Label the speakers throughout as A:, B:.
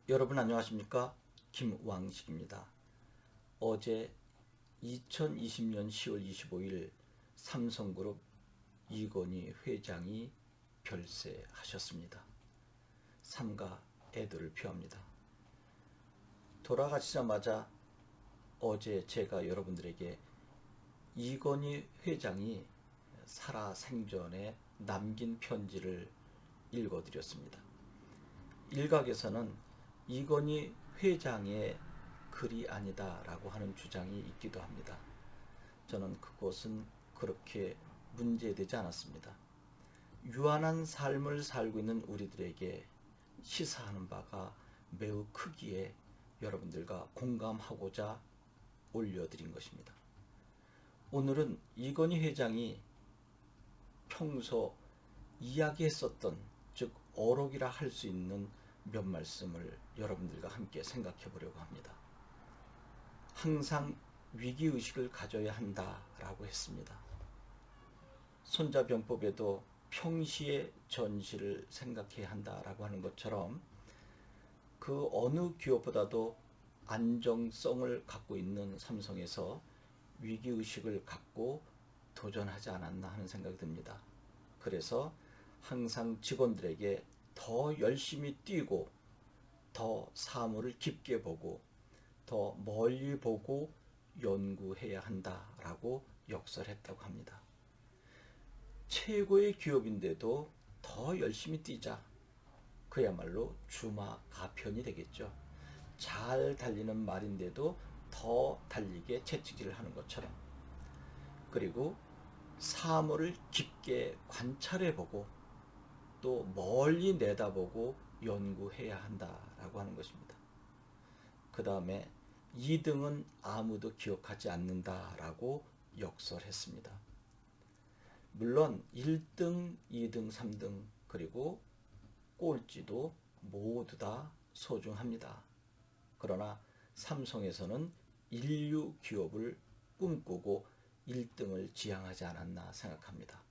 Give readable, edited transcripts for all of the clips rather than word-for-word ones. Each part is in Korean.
A: 여러분 안녕하십니까? 김왕식입니다. 어제 2020년 10월 25일 삼성그룹 이건희 회장이 별세하셨습니다. 삼가 애도를 표합니다. 돌아가시자마자 어제 제가 여러분들에게 이건희 회장이 살아생전에 남긴 편지를 읽어드렸습니다. 일각에서는 이건희 회장의 글이 아니다라고 하는 주장이 있기도 합니다. 저는 그것은 그렇게 문제되지 않았습니다. 유한한 삶을 살고 있는 우리들에게 시사하는 바가 매우 크기에 여러분들과 공감하고자 올려드린 것입니다. 오늘은 이건희 회장이 평소 이야기했었던, 즉 어록이라 할 수 있는 몇 말씀을 여러분들과 함께 생각해 보려고 합니다. 항상 위기의식을 가져야 한다라고 했습니다. 손자병법에도 평시의 전시를 생각해야 한다라고 하는 것처럼 그 어느 기업보다도 안정성을 갖고 있는 삼성에서 위기의식을 갖고 도전하지 않았나 하는 생각이 듭니다. 그래서 항상 직원들에게 더 열심히 뛰고 더 사물을 깊게 보고 더 멀리 보고 연구해야 한다라고 역설했다고 합니다. 최고의 기업인데도 더 열심히 뛰자. 그야말로 주마가편이 되겠죠. 잘 달리는 말인데도 더 달리게 채찍질을 하는 것처럼. 그리고 사물을 깊게 관찰해보고 또 멀리 내다보고 연구해야 한다라고 하는 것입니다. 그 다음에 2등은 아무도 기억하지 않는다라고 역설했습니다. 물론 1등, 2등, 3등 그리고 꼴찌도 모두 다 소중합니다. 그러나 삼성에서는 인류 기업을 꿈꾸고 1등을 지향하지 않았나 생각합니다.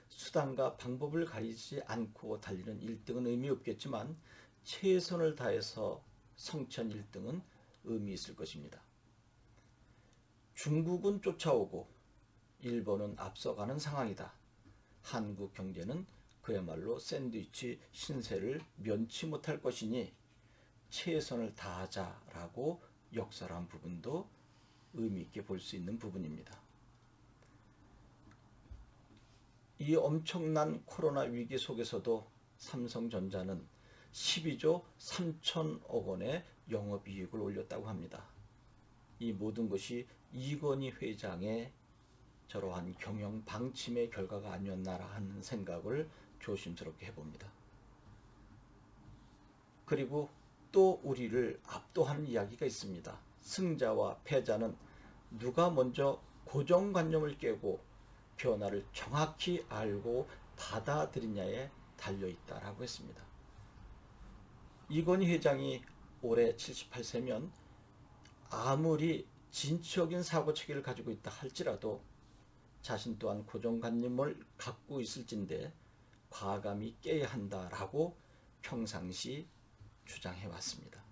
A: 수단과 방법을 가리지 않고 달리는 1등은 의미 없겠지만 최선을 다해서 성취한 1등은 의미 있을 것입니다. 중국은 쫓아오고 일본은 앞서가는 상황이다. 한국 경제는 그야말로 샌드위치 신세를 면치 못할 것이니 최선을 다하자라고 역설한 부분도 의미 있게 볼 수 있는 부분입니다. 이 엄청난 코로나 위기 속에서도 삼성전자는 12조 3천억 원의 영업이익을 올렸다고 합니다. 이 모든 것이 이건희 회장의 저러한 경영 방침의 결과가 아니었나 하는 생각을 조심스럽게 해봅니다. 그리고 또 우리를 압도하는 이야기가 있습니다. 승자와 패자는 누가 먼저 고정관념을 깨고 변화를 정확히 알고 받아들이냐에 달려있다라고 했습니다. 이건희 회장이 올해 78세면 아무리 진취적인 사고체계를 가지고 있다 할지라도 자신 또한 고정관념을 갖고 있을진데 과감히 깨야 한다라고 평상시 주장해왔습니다.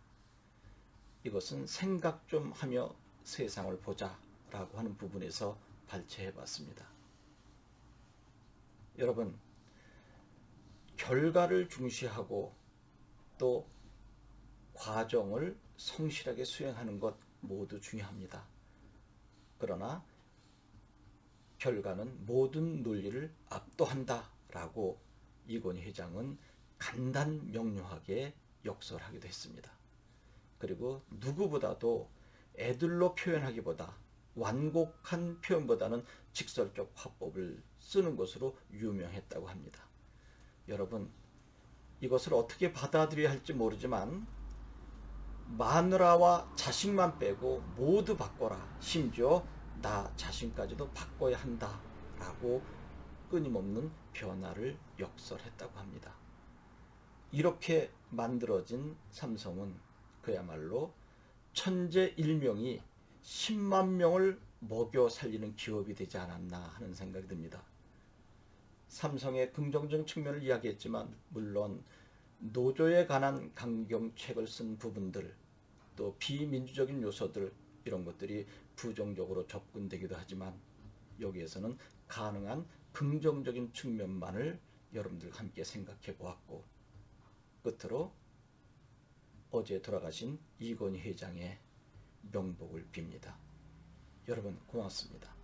A: 이것은 생각 좀 하며 세상을 보자라고 하는 부분에서 발췌해봤습니다. 여러분, 결과를 중시하고 또 과정을 성실하게 수행하는 것 모두 중요합니다. 그러나 결과는 모든 논리를 압도한다라고 이건희 회장은 간단명료하게 역설하기도 했습니다. 그리고 누구보다도 애들로 표현하기보다 완곡한 표현보다는 직설적 화법을 쓰는 것으로 유명했다고 합니다. 여러분, 이것을 어떻게 받아들여야 할지 모르지만 마누라와 자식만 빼고 모두 바꿔라. 심지어 나 자신까지도 바꿔야 한다라고 끊임없는 변화를 역설했다고 합니다. 이렇게 만들어진 삼성은 그야말로 천재 1명이 10만 명을 먹여 살리는 기업이 되지 않았나 하는 생각이 듭니다. 삼성의 긍정적인 측면을 이야기했지만 물론 노조에 관한 강경책을 쓴 부분들, 또 비민주적인 요소들, 이런 것들이 부정적으로 접근되기도 하지만 여기에서는 가능한 긍정적인 측면만을 여러분들과 함께 생각해 보았고, 끝으로 어제 돌아가신 이건희 회장의 명복을 빕니다. 여러분 고맙습니다.